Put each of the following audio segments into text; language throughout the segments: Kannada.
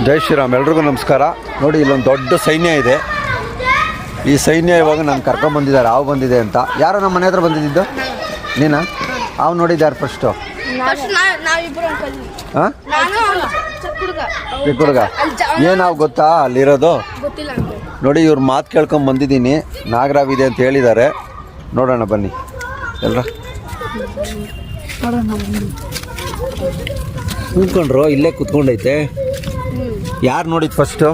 ಜೈ ಶ್ರೀರಾಮ್. ಎಲ್ರಿಗೂ ನಮಸ್ಕಾರ. ನೋಡಿ, ಇಲ್ಲೊಂದು ದೊಡ್ಡ ಸೈನ್ಯ ಇದೆ. ಈ ಸೈನ್ಯ ಇವಾಗ ನಾನು ಕರ್ಕೊಂಬಂದಿದ್ದಾರೆ. ಹಾವು ಬಂದಿದೆ ಅಂತ. ಯಾರೋ ನಮ್ಮ ಮನೆ ಹತ್ರ ಬಂದಿದ್ದು? ನೀನಾ? ಹಾವು ನೋಡಿದ್ದು ಯಾರು ಫಸ್ಟು? ಹಾಂ, ಚಿಕ್ಕ ಹುಡುಗ. ಏನು ಹಾವು ಗೊತ್ತಾ ಅಲ್ಲಿರೋದು? ನೋಡಿ, ಇವ್ರ ಮಾತು ಕೇಳ್ಕೊಂಡು ಬಂದಿದ್ದೀನಿ. ನಾಗರಾವ್ ಇದೆ ಅಂತ ಹೇಳಿದ್ದಾರೆ. ನೋಡೋಣ ಬನ್ನಿ ಎಲ್ರ. ಕೂತ್ಕೊಂಡ್ರು, ಇಲ್ಲೇ ಕೂತ್ಕೊಂಡೈತೆ. ಯಾರು ನೋಡಿದ್ ಫಸ್ಟು?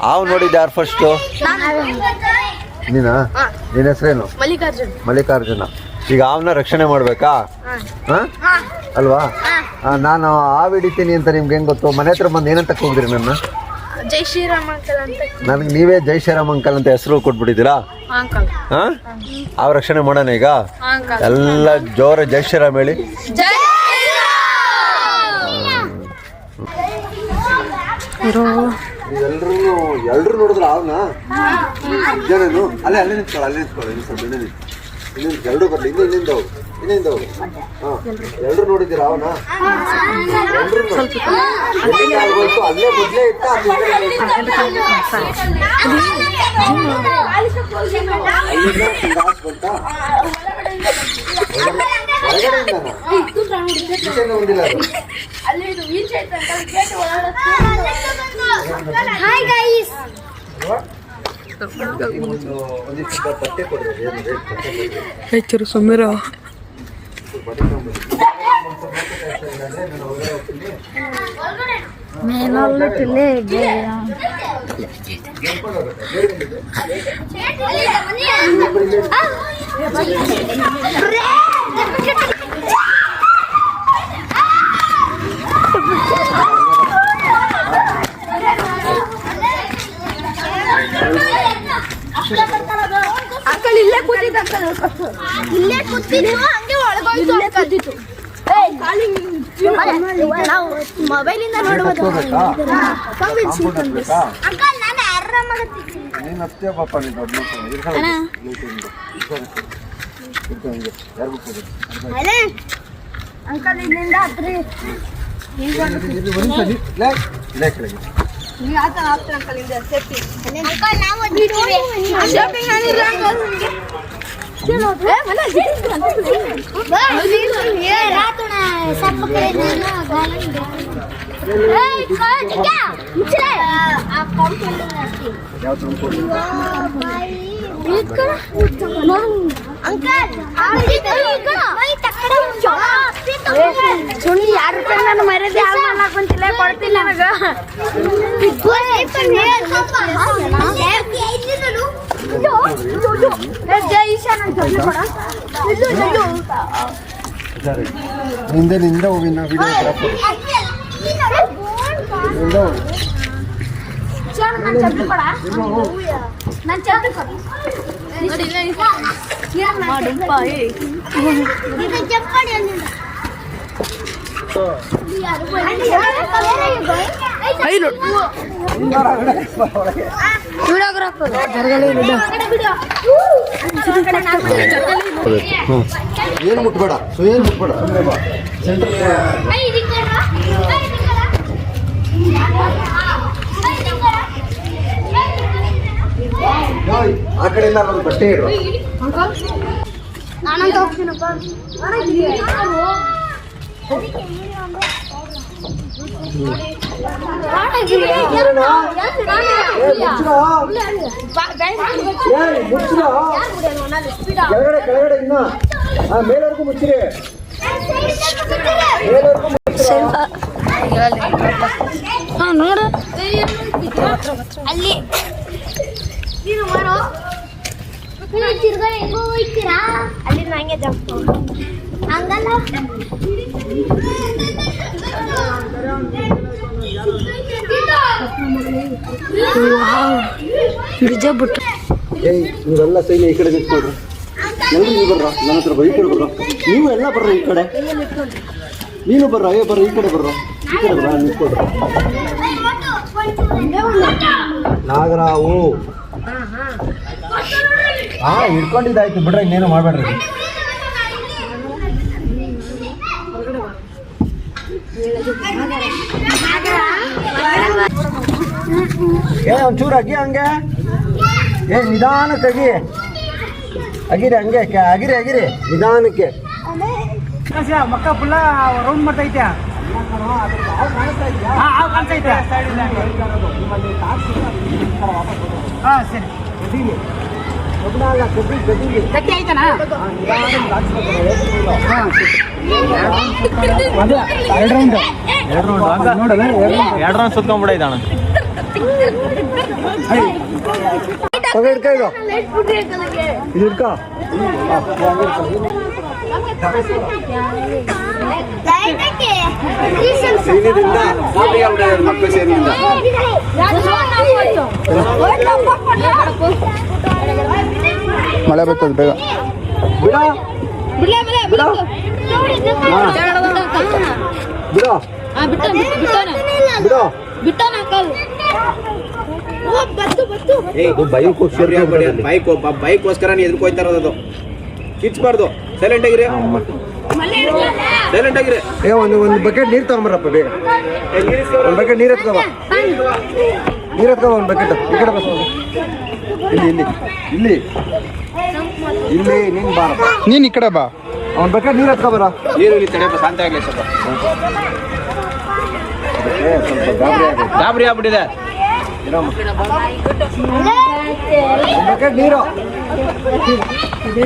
ಹಾವು ನೋಡಿದ್ದು ಯಾರು ಫಸ್ಟು? ನೀನಾ? ನಿನ್ನ ಹೆಸರೇನು? ಮಲ್ಲಿಕಾರ್ಜುನ. ಈಗ ಹಾವನ್ನ ರಕ್ಷಣೆ ಮಾಡ್ಬೇಕಾ? ಹಾಂ ಅಲ್ವಾ? ನಾನು ಹಾವು ಹಿಡಿತೀನಿ ಅಂತ ನಿಮ್ಗೆ ಹೆಂಗೆ ಗೊತ್ತು? ಮನೆ ಹತ್ರ ಬಂದು ಏನಂತ ಹೋಗಿದ್ರಿ ನನ್ನ? ಜೈ ಶ್ರೀರಾಮ್ ಅಂಕಲ್ ಅಂತ. ನನಗೆ ನೀವೇ ಜೈ ಶ್ರೀರಾಮ್ ಅಂಕಲ್ ಅಂತ ಹೆಸರು ಕೊಟ್ಬಿಟ್ಟಿದ್ದೀರಾ? ಹಾಂ, ಹಾವು ರಕ್ಷಣೆ ಮಾಡೋಣ ಈಗ. ಎಲ್ಲ ಜೋರ ಜೈ ಶ್ರೀರಾಮ್ ಹೇಳಿ. ಎಲ್ರು ನೋಡಿದ್ರ ಅವನ ಜನನು ಅಲ್ಲೇ ನಿಂತ್ಕೊಳ್ಳಿ. ಎಲ್ರು ಬರ್ಲಿ. ಇನ್ನಿಂದ ಹೋಗು. ಹಾಂ, ಎಲ್ರು ನೋಡಿದ್ದೀರ ಅವನ? ಅಲ್ಲೇ ಮೊದಲೇ ಇಟ್ಟ ಹೊರಗಡೆಯಿಂದ ಹಾಯ್ ಗೈಸ್. ಹೆಚ್ಚರು ಸಮೀರ ಅಂಕಲ್ ಇಲ್ಲೇ ಕೂತಿದ್ದು. ಇಲ್ಲೇ ಕೂತಿದ್ದು, ಹಂಗೆ ಒಳಗೋಯ್ತು ಕದ್ದಿತ್ತು. ನಾವು ಮೊಬೈಲಿಂದ ನೋಡ್ಬೋದು. ಅಂಕಲ್ ನಾನು ಆರಾಮಾಗತ್ತೀನಿ. ಅಂಕಲ್ ಇಲ್ಲಿಂದ ಹತ್ರಿ. ಯಾರು ನಾನು ಮರ್ಯಾದೆ ಬಂತಿಲ್ಲ, ಕೊಡ್ತಿಲ್ಲ ನನಗ. ನಿಂದ ಹೋಗಿ ನಾ ವಿಡಿಯೋ ಏನು ಮುಟ್ಬೇಡ. ಏನು ಮುಟ್ಬೇಡ. ಆ ಕಡೆಯಿಂದ ಒಂದು ಬಟ್ಟೆ ಇರು. ನಾನಂತ ಹೋಗ್ತೀನಪ್ಪ. ಕೆಳಗಡೆ ಇನ್ನ ಮೇಲವರೆಗೂ ಮುಚ್ಚಿರಿ. ನೋಡು ಅಲ್ಲಿ ನೀನು ಮಾಡೋ ತಿರ್ಗಾ ಹೆಂಗೋ ಹೋಗ್ತೀರಾ? ಅಲ್ಲಿಂದ ಹಂಗೆ ಜಂಪ್ ಹಂಗಲ್ಲ. ನಿಜ ಬಿಟ್ಟು ಇವರೆಲ್ಲ ಸೈನ್ಯ ಈ ಕಡೆ ನಿಂತ್ಕೊಳ್ರಿ. ಎಲ್ರು ನೀವು ಬರ್ರ, ನನ್ನ ಹತ್ರ ಈ ಕಡೆ ಬರ್ರ. ನೀವು ಎಲ್ಲ ಬರ್ರ ಈ ಕಡೆ. ನೀನು ಬರ್ರ, ಬರ್ರ ಈ ಕಡೆ ಬರ್ರ. ಈ ಕಡೆ ಬರ್ರ, ನಿಂತ್ಕೊಳ್ರಿ. ನಾಗರಾವು ಹಿಡ್ಕೊಂಡಿದ್ದಾಯ್ತು ಬಿಡ್ರೆ, ಇನ್ನೇನು ಮಾಡಬೇಡ್ರಿ. ನಾಗರ ಒಂಚೂರು ಅಗಿ ಹಂಗೆ ನಿಧಾನಕ್ಕೆ ಅಗಿರಿ ಹಂಗೆ ಅಗಿರಿ ನಿಧಾನಕ್ಕೆ. ಮಕ್ಕ ಫುಲ್ಲ ರೌಂಡ್ ಮಾಡ್ತೈತೆ. ಹಾಂ ಸರಿ ಗಟ್ಟಿ ಆಯ್ತಾನಾ? ಎರಡು ರೌಂಡ್ ಸುತ್ಕೊಂಡ್ಬಿಡೈತಾಣ. ಹಿಡ್ಕೊ ಇದು ಹಿಡ್ಕೊ. ಮಕ್ಕಳು ಸೇರಿನಿಂದ ಮಳೆ ಬರ್ತದೆ ಬೇಗ ಬಿಡೋ ಬಿಡೋ ಬೈಕ್ಗೋಸ್ಕರ ನೀ ಎದ್ಕೋಯ್ತಾ ಇರೋದು. ಕಿಚ್ಬಾರ್ದು, ಸೈಲೆಂಟ್ ಆಗಿರಿ. ಸೈಲೆಂಟ್ ಆಗಿರಿ. ಒಂದು ಬಕೆಟ್ ನೀರು ತಗೊಂಬರಪ್ಪ ಬೇಗ. ಒಂದು ಬಕೆಟ್ ನೀರು ಎತ್ಕೋ ಒಂದು ಬಕೆಟ್. ಈ ಕಡೆ ಬಸ್ ಇಲ್ಲಿ ನೀನು ಬಾರಪ್ಪ. ನೀನು ಈ ಕಡೆ ಬಾ. ಒಂದು ಬಕೆಟ್ ನೀರು ಎತ್ಕೊ ಬರ. ನೀರು ಇಲ್ಲಿ ತಡೆಯಪ್ಪ, ಶಾಂತ ಆಗಲಿ ಸ್ವಲ್ಪ. ಗಾಬರಿ ಆಗ್ಬಿಟ್ಟಿದೆ. ಬಕೆಟ್ ನೀರು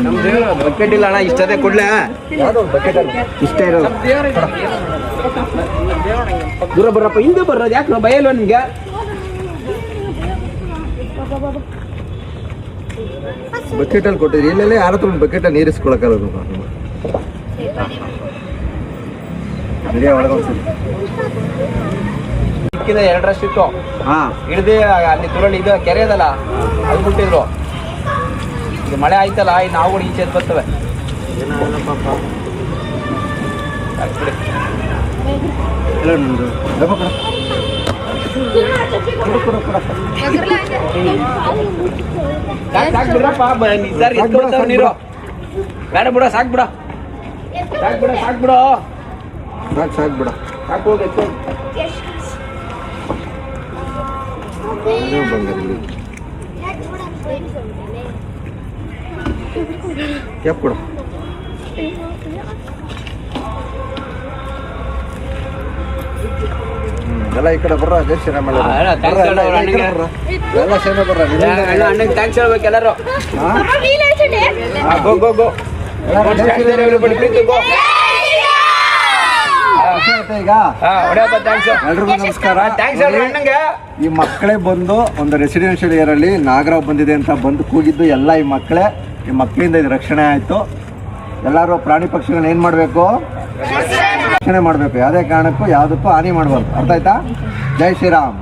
ನಮ್ದು ಬಕೆಟ್ ಇಲ್ಲ ಅಣ್ಣ, ಇಷ್ಟದೇ ಕೊಡ್ಲೇ? ಯಾವುದೋ ಒಂದು ಬಕೆಟ್ ಅಲ್ಲ ಇಷ್ಟ ಇರೋದು. ದೂರ ಬರ್ರಪ್ಪ, ಹಿಂದೆ ಬರ್ರೋದು ಯಾಕೆ ಭಯ ಇಲ್ವಾ ನಿಮ್ಗೆ? ಬಕೆಟಲ್ಲಿ ಕೊಟ್ಟಿದ್ರಿ, ಇಲ್ಲೆಲ್ಲ ಯಾರ ಹತ್ರ ಒಂದು ಬಕೆಟಲ್ಲಿ ನೀರಿಸ್ಕೊಳಕ್ಕಲ್ಲ. ಸಿಕ್ಕಿದ 2 ಇತ್ತು. ಹಾಂ ಹಿಡ್ದು ಅಲ್ಲಿ ತುರಳಿ ಇದು ಕೆರೆ ಅದಲ್ಲ ಅದು ಬಿಟ್ಟಿದ್ರು. ಈಗ ಮಳೆ ಆಯ್ತಲ್ಲ, ಈ ನಾವುಗಳು ಈಚೆ ಬರ್ತವೆ. ಸಾಕು ಬಿಡ್ರಪ್ಪ, ನೀರು ಬೇಡ ಬಿಡ, ಸಾಕು ಬಿಡ ಸಾಕು ಬಿಡ. ಸಾಕು ಹೋಗಿ ಕೊಡು. ಎಲ್ಲ ಈ ಕಡೆ ಬರ್ರ. ಜೈ ಶ್ರೀರಾಮ್. ಎಲ್ಲ ಸೇನೆ ಬರ್ರ. ಅಣ್ಣಂಗೆ ಥ್ಯಾಂಕ್ಸ್ ಹೇಳ್ಬೇಕು ಎಲ್ಲರೂ. ಗೋ ಈಗ ಎಲ್ರಿಗೂ ನಮಸ್ಕಾರ. ಈ ಮಕ್ಕಳೇ ಬಂದು ಒಂದು ರೆಸಿಡೆನ್ಷಿಯಲ್ ಏರಲ್ಲಿ ನಾಗರಾವ್ ಬಂದಿದೆ ಅಂತ ಬಂದು ಕೂಗಿದ್ದು ಎಲ್ಲ ಈ ಮಕ್ಕಳೇ. ಈ ಮಕ್ಕಳಿಂದ ಇದು ರಕ್ಷಣೆ ಆಯಿತು. ಎಲ್ಲರೂ ಪ್ರಾಣಿ ಪಕ್ಷಿಗಳನ್ನ ಏನು ಮಾಡಬೇಕು? ರಕ್ಷಣೆ ಮಾಡಬೇಕು. ಯಾವುದೇ ಕಾರಣಕ್ಕೂ ಯಾವುದಕ್ಕೂ ಹಾನಿ ಮಾಡಬಾರ್ದು. ಅರ್ಥ ಆಯ್ತಾ? ಜೈ ಶ್ರೀರಾಮ್.